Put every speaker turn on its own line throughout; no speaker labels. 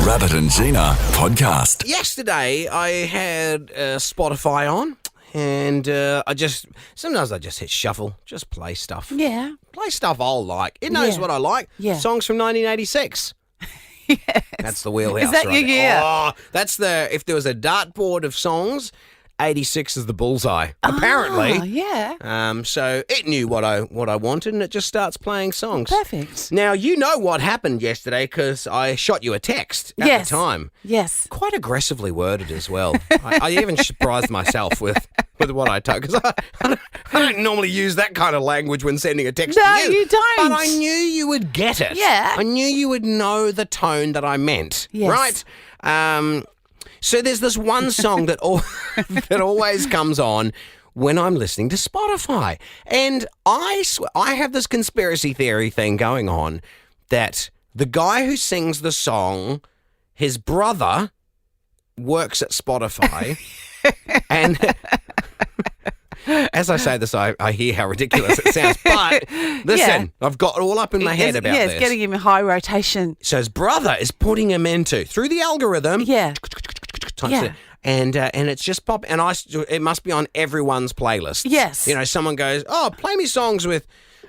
Rabbit and Gina podcast.
Yesterday, I had Spotify on, and sometimes I just hit shuffle, just play stuff.
Yeah.
Play stuff I'll like. It knows
Yeah.
what I like.
Yeah.
Songs from 1986.
Yes.
That's the wheelhouse.
Is that
right
your
there.
year?
Oh, that's if there was a dartboard of songs, 86 is the bullseye. Apparently.
Oh, yeah.
So it knew what I wanted, and it just starts playing songs.
Perfect.
Now, you know what happened yesterday because I shot you a text at
Yes.
the time.
Yes.
Quite aggressively worded as well. I even surprised myself with what I told, because I don't normally use that kind of language when sending a text
No,
to you.
you don't.
But I knew you would get it.
Yeah.
I knew you would know the tone that I meant.
Yes.
Right? So there's this one song that that always comes on when I'm listening to Spotify. And I have this conspiracy theory thing going on that the guy who sings the song, his brother works at Spotify. And as I say this, I hear how ridiculous it sounds. But listen, I've got it all up in my head about this.
Yeah, it's getting him in high rotation.
So his brother is putting him through the algorithm.
Yeah.
Yeah. And it's just pop, and it must be on everyone's playlist.
Yes.
You know, someone goes, "Oh, play me songs with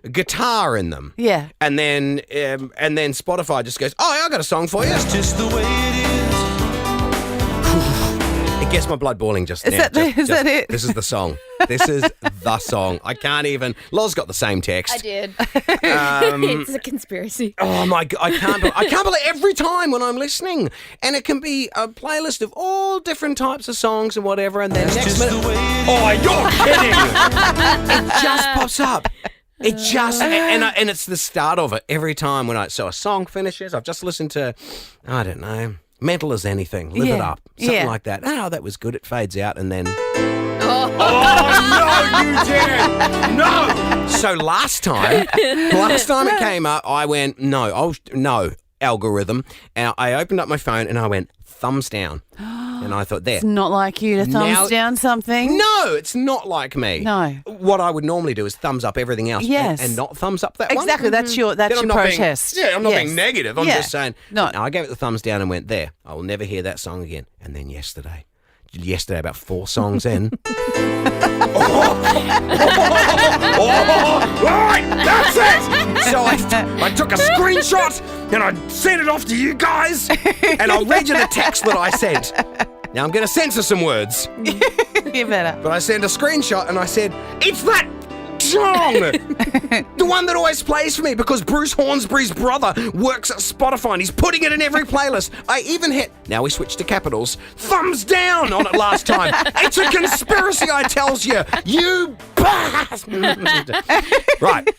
guitar in them."
Yeah.
And then Spotify just goes, "Oh, I got a song for you." It's just the way it is. It gets my blood boiling just now.
Is that it?
This is the song. This is the song. I can't even. Loz got the same text.
I did. It's a conspiracy.
Oh my God! I can't believe every time when I'm listening, and it can be a playlist of all different types of songs and whatever, and then next minute, oh, you're kidding! It just pops up. It just and it's the start of it every time when a song finishes. I've just listened to, I don't know, Mental as Anything, Live It Up, something like that. Oh, that was good. It fades out and then. Oh, no, you didn't! No! So last time it came up, I went, no, algorithm. And I opened up my phone and I went, thumbs down. And I thought, there.
It's not like you to thumbs down something.
No, it's not like me.
No.
What I would normally do is thumbs up everything else and not thumbs up that one.
Exactly, that's your protest.
I'm not being negative. I'm just saying.
No.
I gave it the thumbs down and went, there, I will never hear that song again. And then yesterday, about 4 songs in. All right, that's it. So I took a screenshot and I sent it off to you guys, and I'll read you the text that I sent. Now I'm going to censor some words.
You better.
But I sent a screenshot and I said, it's that song! The one that always plays for me because Bruce Hornsby's brother works at Spotify and he's putting it in every playlist. I even hit, now we switched to capitals, thumbs down on it last time. It's a conspiracy, I tells you. You bastard. Right.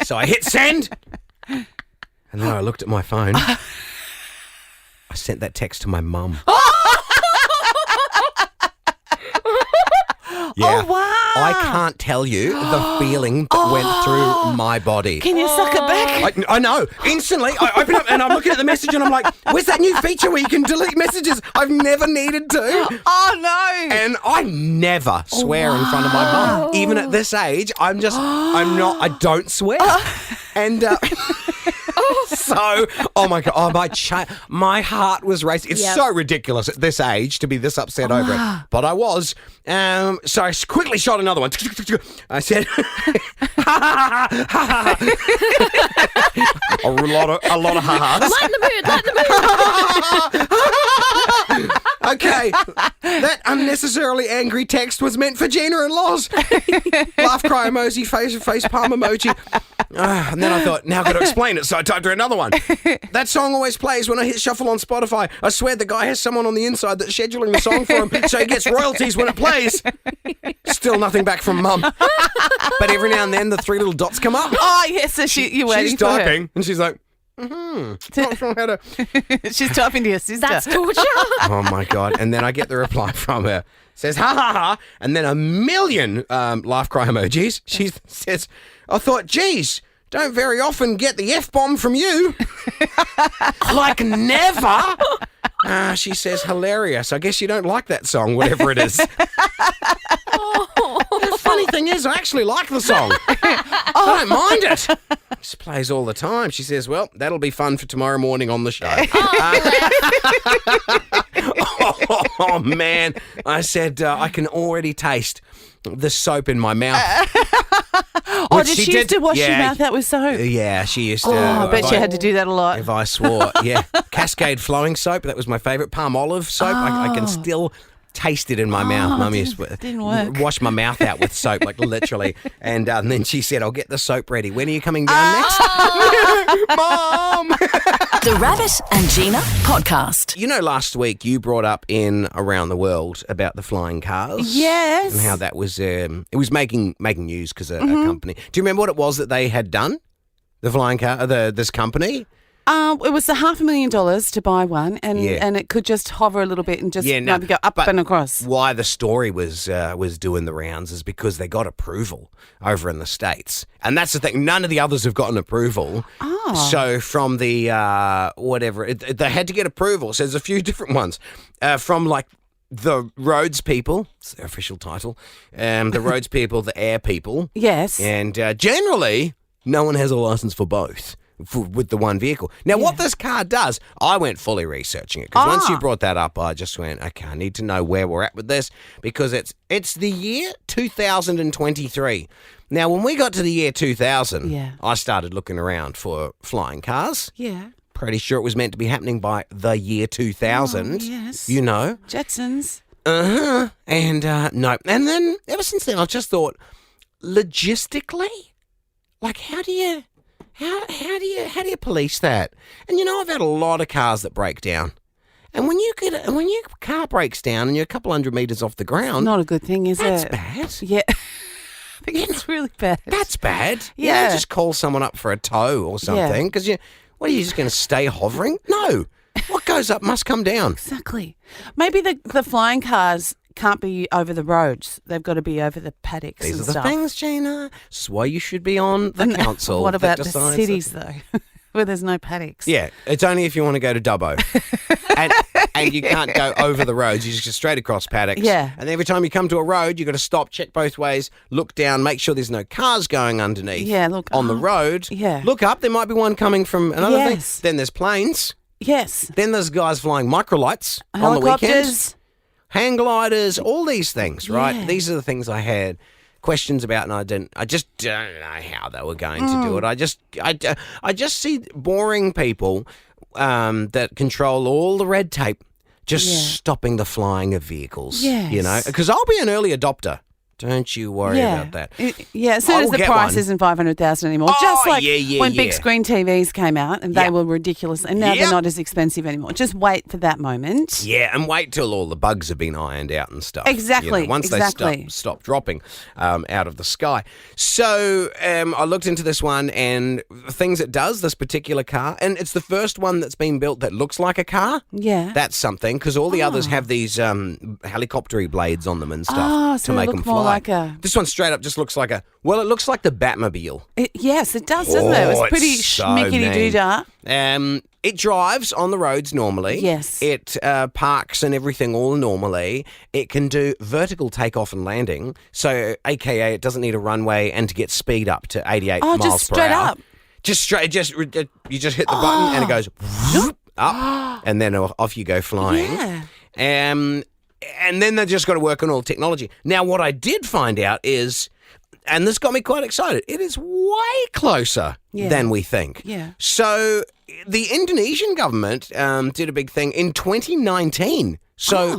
So I hit send. And then I looked at my phone. I sent that text to my mum. Yeah.
Oh, wow.
I can't tell you the feeling that went through my body.
Can you suck it back?
I know. Instantly, I open up and I'm looking at the message and I'm like, where's that new feature where you can delete messages? I've never needed to.
Oh, no.
And I never swear in front of my mum. Even at this age, I don't swear. And so, oh my God, my heart was racing. It's so ridiculous at this age to be this upset over it. But I was. So I quickly shot another one. I said, a lot of ha-has.
Lighten the mood.
Okay, that unnecessarily angry text was meant for Gina and Loz. Laugh, cry emoji, face palm emoji. And then I thought, now I've got to explain it, so I typed her another one. That song always plays when I hit shuffle on Spotify. I swear the guy has someone on the inside that's scheduling the song for him, so he gets royalties when it plays. Still nothing back from Mum. But every now and then the 3 little dots come up.
Oh, yes, so you're waiting
She's
for her.
typing, and she's like, not sure how to...
She's typing to your sister.
That's torture.
Oh, my God. And then I get the reply from her. Says, ha, ha, ha. And then a million laugh, cry emojis. She says, I thought, geez, don't very often get the F-bomb from you. Like never. She says, hilarious. I guess you don't like that song, whatever it is. The funny thing is, I actually like the song. I don't mind it. This plays all the time. She says, well, that'll be fun for tomorrow morning on the show. Oh, man. I said, I can already taste the soap in my mouth.
Oh, did she used to wash your mouth out with soap?
Yeah, she used to.
I bet she had to do that a lot.
If I swore, yeah. Cascade flowing soap, that was my favourite. Palm olive soap, I can still taste it in my mouth. Mum used to
didn't work.
wash my mouth out with soap, like literally. And then she said, I'll get the soap ready. When are you coming down next? Mom!
The Rabbit and Gina podcast.
You know, last week you brought up in Around the World about the flying cars.
Yes.
And how that was, it was making news because a company. Do you remember what it was that they had done? The flying car, this company?
It was the $500,000 to buy one, and it could just hover a little bit and just maybe go up and across. Why
the story was doing the rounds is because they got approval over in the States, and that's the thing. None of the others have gotten approval.
Oh.
So from the they had to get approval. So there's a few different ones from like the roads people. It's their official title. The roads people, the air people.
Yes.
And generally, no one has a license for both. With the one vehicle. Now, what this car does, I went fully researching it because once you brought that up, I just went, okay, I need to know where we're at with this because it's the year 2023. Now, when we got to the year 2000, I started looking around for flying cars.
Yeah.
Pretty sure it was meant to be happening by the year 2000.
Yes.
You know?
Jetsons.
Uh-huh. And no. And then ever since then, I've just thought, logistically, like how do you police that? And you know, I've had a lot of cars that break down. And when your car breaks down and you're a couple hundred meters off the ground,
not a good thing, is
that's
it?
That's bad.
Yeah. I think it's really bad.
That's bad.
Yeah.
You don't just call someone up for a tow or something because what are you just going to stay hovering? No. What goes up must come down.
Exactly. Maybe the flying cars can't be over the roads. They've got to be over the paddocks.
These
and
are the
stuff.
things, Gina. This is why you should be on the council.
What about the
decides
cities, though, where there's no paddocks?
Yeah, it's only if you want to go to Dubbo. and you can't go over the roads. You just go straight across paddocks.
Yeah.
And every time you come to a road, you've got to stop, check both ways, look down, make sure there's no cars going underneath on the road.
Yeah.
Look up. There might be one coming from another thing.
Yes.
Then there's planes.
Yes.
Then there's guys flying microlights on the
Helicopters.
weekends. Hang gliders, all these things, right?
Yeah.
These are the things I had questions about, and I just don't know how they were going to do it. I just see boring people that control all the red tape just stopping the flying of vehicles.
Yes.
You know, because I'll be an early adopter. Don't you worry about that.
As soon as the price isn't $500,000 anymore. Just like when big screen TVs came out and they were ridiculous and now they're not as expensive anymore. Just wait for that moment.
Yeah, and wait till all the bugs have been ironed out and stuff.
Exactly.
You know, once they stop dropping out of the sky. So I looked into this one and things it does, this particular car, and it's the first one that's been built that looks like a car.
Yeah.
That's something because all the others have these helicopter-y blades on them and stuff
so
to make them fly. This one straight up just looks like it looks like the Batmobile.
Yes, it does, doesn't it? It was pretty schmickety-doo-dah.
It drives on the roads normally.
Yes.
It parks and everything all normally. It can do vertical takeoff and landing. So, AKA, it doesn't need a runway and to get speed up to 88 miles per hour.
Just straight up.
Just straight. You just hit the button and it goes up and then off you go flying.
Yeah.
And then they've just got to work on all the technology. Now, what I did find out is, and this got me quite excited, it is way closer than we think.
Yeah.
So the Indonesian government did a big thing in 2019. So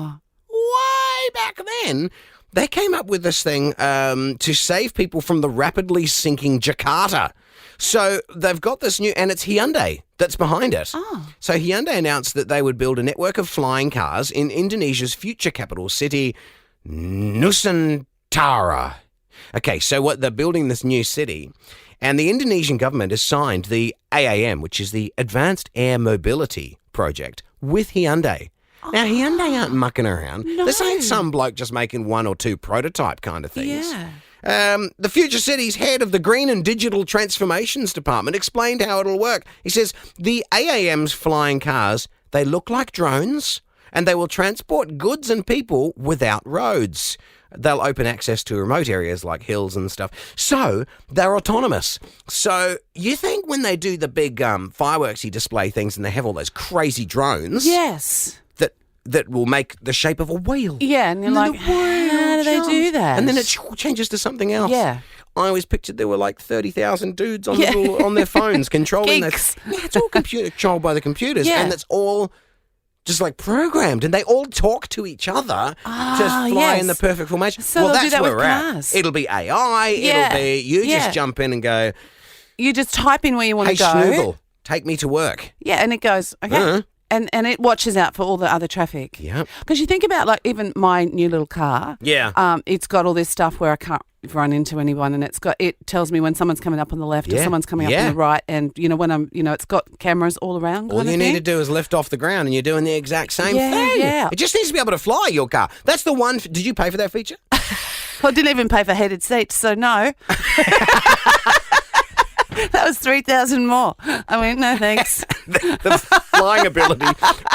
way back then, they came up with this thing to save people from the rapidly sinking Jakarta. So they've got this new, and it's Hyundai that's behind it.
Oh.
So Hyundai announced that they would build a network of flying cars in Indonesia's future capital city, Nusantara. Okay, so what they're building this new city, and the Indonesian government has signed the AAM, which is the Advanced Air Mobility Project, with Hyundai. Now, Hyundai aren't mucking around.
No.
This ain't some bloke just making one or two prototype kind of things.
Yeah.
The future city's head of the Green and Digital Transformations Department explained how it'll work. He says, the AAM's flying cars, they look like drones, and they will transport goods and people without roads. They'll open access to remote areas like hills and stuff. So they're autonomous. So you think when they do the big fireworksy display things and they have all those crazy drones,
yes,
that will make the shape of a wheel.
Yeah, and you're like, how do they do that?
And then it changes to something else.
Yeah.
I always pictured there were like 30,000 dudes on on their phones controlling this. Yeah, it's all controlled by the computers, and it's all just like programmed, and they all talk to each other to fly in the perfect formation.
So
that's
do that
where
with
we're
cars.
at. It'll be AI. It'll be you just jump in and go.
You just type in where you want to go.
Hey, Schnoogle, take me to work.
Yeah, and it goes okay. And it watches out for all the other traffic.
Yeah.
Because you think about like even my new little car.
Yeah.
It's got all this stuff where I can't run into anyone, and it tells me when someone's coming up on the left or someone's coming up on the right, and when I'm it's got cameras all around.
All you need to do is lift off the ground, and you're doing the exact same thing. Yeah. It just needs to be able to fly your car. That's the one. Did you pay for that feature?
I didn't even pay for heated seats, so no. That was $3,000 more. I went, no thanks.
The flying ability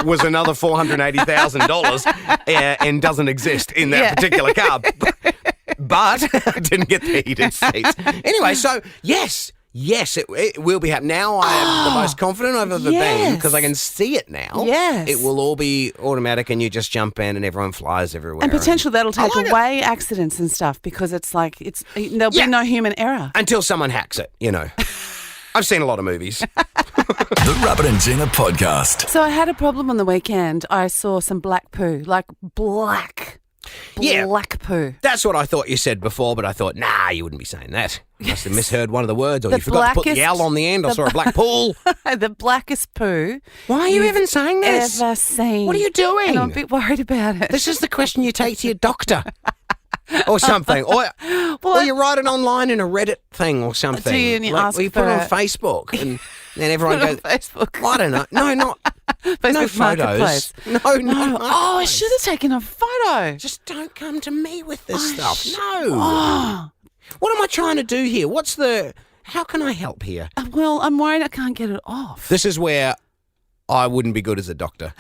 was another $480,000 and doesn't exist in that particular car. But I didn't get the heated seats. Anyway, so yes, it will be happening. Now I am the most confident I've ever been because I can see it now.
Yes.
It will all be automatic and you just jump in and everyone flies everywhere.
And potentially that'll take away accidents and stuff because it's like there'll be no human error.
Until someone hacks it, I've seen a lot of movies.
The Rabbit and Gina podcast.
So I had a problem on the weekend. I saw some black poo, like black poo.
That's what I thought you said before, but I thought, nah, you wouldn't be saying that. You must have misheard one of the words, or you forgot to put the L on the end. I saw a black pool.
The blackest poo.
Why are you even saying this?
Ever seen?
What are you doing?
And I'm a bit worried about it.
This is the question you take to your doctor. Or something. Or you write it online in a Reddit thing or something.
Do you, and you ask
or you put it on Facebook and then everyone goes,
Facebook.
I don't know. No, not
Facebook
no photos. No.
Oh, I should have taken a photo.
Just don't come to me with this stuff. No. What am I trying to do here? How can I help here?
Well, I'm worried I can't get it off.
This is where I wouldn't be good as a doctor.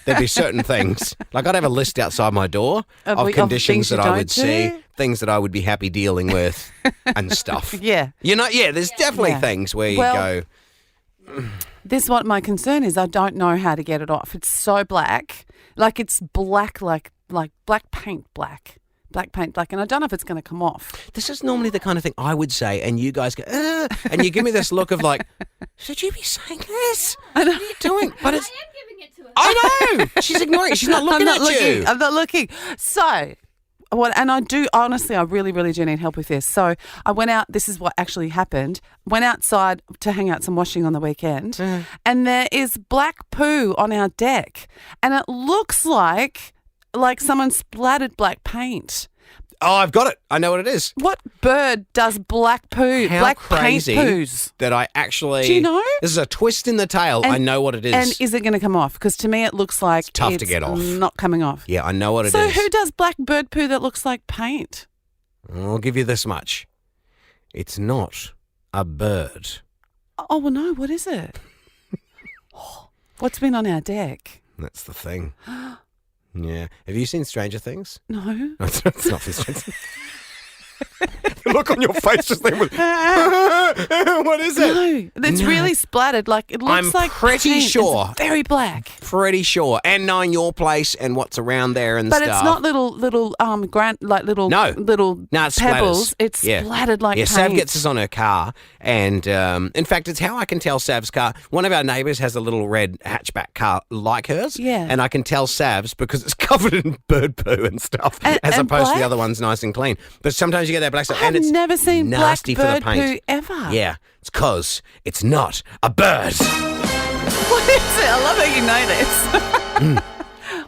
There'd be certain things. Like I'd have a list outside my door of conditions that I would see, things that I would be happy dealing with and stuff.
Yeah.
There's definitely things where you go.
This is what my concern is. I don't know how to get it off. It's so black. Like it's black, like black paint black. Black paint black, and I don't know if it's going to come off.
This is normally the kind of thing I would say, and you guys go, and you give me this look of like, should you be saying this? What are you doing? But I am giving it to her. I know. She's ignoring it. She's not looking at you.
I'm not looking. So, and I do, honestly, I really, really do need help with this. So I went out, this is what actually happened, went outside to hang out some washing on the weekend, and there is black poo on our deck, and it looks like someone splattered black paint.
Oh, I've got it. I know what it is.
What bird does black poo?
How
black
crazy
paint poos?
That I actually...
Do you know?
This is a twist in the tail. I know what it is.
And is it going to come off? Because to me it looks like
it's tough to get off.
Not coming off.
Yeah, I know what it is.
So who does black bird poo that looks like paint?
I'll give you this much. It's not a bird.
Oh, well, no. What is it? What's been on our deck?
That's the thing. Yeah. Have you seen Stranger Things?
No.
It's not Stranger Things. The look on your face just then was, what is it?
No, it's really splattered. Like it looks like
pretty
paint.
sure.
It's very black.
Pretty sure. And knowing your place and what's around there and stuff.
But it's not little little
it's
pebbles.
Splatters.
It's splattered like paint.
Sav gets this on her car, and in fact, it's how I can tell Sav's car. One of our neighbours has a little red hatchback car like hers, and I can tell Sav's because it's covered in bird poo and stuff, as opposed to the other one's nice and clean. But sometimes you get that black stuff, and it's
never seen
nasty
black bird
for the paint.
poo ever.
Yeah, it's because it's not a bird.
What is it? I love how you know this.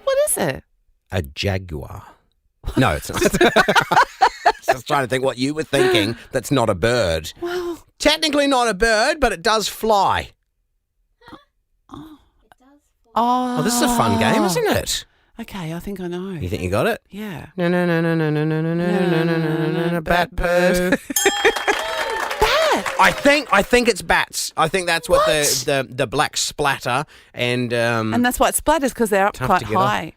What is it?
A jaguar. No, it's not. Just trying to think what you were thinking. That's not a bird.
Well,
technically not a bird, but it does fly. Oh, this is a fun game, isn't it?
Okay, I think I know.
You think you got it?
Yeah.
No, bat poo.
Bat. that?
I think it's bats. I think that's what the black splatter and
that's why it splatters, because they're up
Tough
quite
to get off.
high.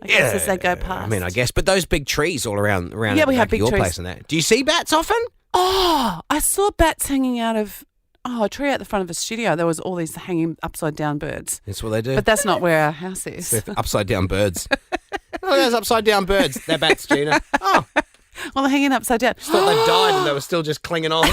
I guess as they go past.
I mean, I guess, but those big trees all around
Yeah,
at
we
the
have
back
big
of your
trees.
place and that. Do you see bats often?
Oh, I saw bats hanging out of a tree at the front of a studio. There was all these hanging upside down birds.
That's what they do.
But that's not where our house is.
They're upside down birds. Oh, those upside down birds. They're bats, Gina. Oh,
Well, they're hanging upside down.
thought they died and they were still just clinging on.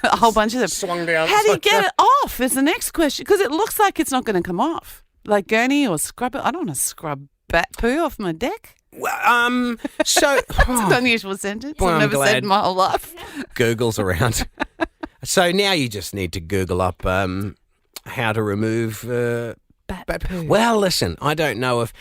A whole bunch of them.
Swung down.
How do you get it off is the next question, because it looks like it's not going to come off. Like gurney or scrub it. I don't want to scrub bat poo off my deck.
Well, so
It's an unusual sentence.
Well,
I've
I'm
never said
glad.
in my whole life.
Google's around. So now you just need to Google up how to remove
Bat poo.
Well, listen, I don't know if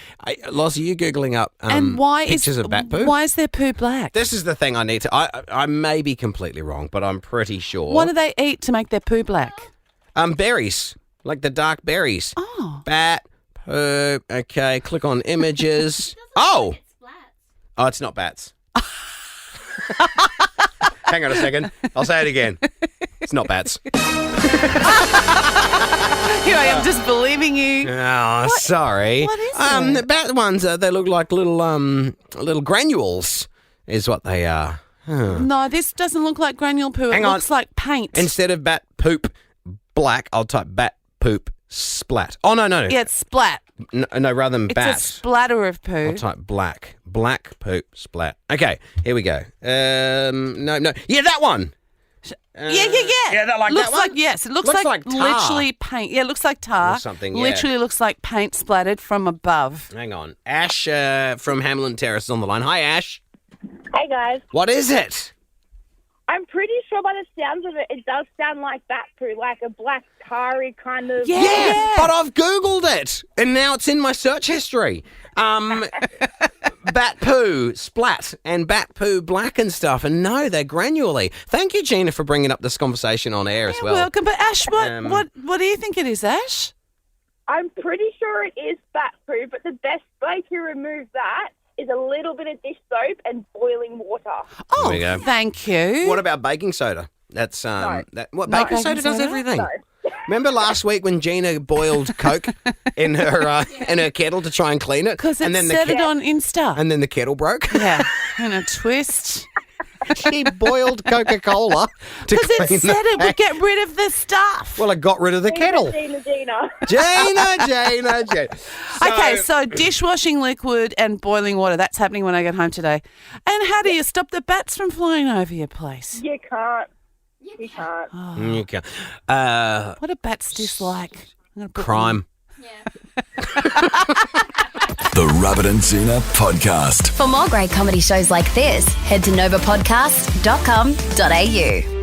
Loz, are you googling up
And why
pictures of bat poo?
Why is their poo black?
This is the thing I need to. I may be completely wrong, but I'm pretty sure.
What do they eat to make their poo black?
Berries, like the dark berries.
Oh.
Bat poo. Okay, click on images. Oh, it's not bats. Hang on a second. I'll say it again. It's not bats.
Here I am just believing you.
Oh, sorry.
What is
The
it?
bat ones, they look like little granules, is what they are.
No, this doesn't look like granule poo.
Hang
It
on.
looks like paint.
Instead of bat poop black, I'll type bat poop splat. Oh, no.
Yeah, it's splat.
No, rather than
It's
bat.
a splatter of poo.
I'll type black poop splat. Okay, here we go. No. Yeah, that one.
Yeah.
Yeah, that like
looks
that one?
like yes. It looks,
Looks
like
like tar.
literally paint. Yeah, it looks like tar.
Or something, yeah.
Literally looks like paint splattered from above.
Hang on. Ash from Hamlin Terrace is on the line. Hi, Ash.
Hey guys,
What is it?
I'm pretty sure by the sounds of it, it does sound like bat poo, like a black tarry kind of.
Yeah.
But I've Googled it, and now it's in my search history. Bat poo splat and bat poo black and stuff, and no, they're granularly. Thank you, Gina, for bringing up this conversation on air as well.
Welcome, but Ash,
Um,
what do you think it is, Ash?
I'm pretty sure it is bat poo, but the best way to remove that is a little bit of dish soap and boiling water.
Oh,
we go.
thank you.
What about baking soda? That's
No.
what
Not
baking soda
baking
does
soda?
everything.
No.
Remember last week when Gina boiled Coke in her kettle to try and clean it,
Because it
and then
said
the
it on Insta.
and then the kettle broke.
Yeah, and a twist.
She boiled Coca-Cola to
Because
clean
it said
the
it would get rid of the stuff.
Well, it got rid of the kettle.
Gina.
Gina.
Okay, so dishwashing liquid and boiling water. That's happening when I get home today. And how do you stop the bats from flying over your place?
You can't. You can't.
Okay.
What do bats dislike? I'm gonna put
Crime.
The Rabbit and Gina Podcast.
For more great comedy shows like this, head to novapodcast.com.au.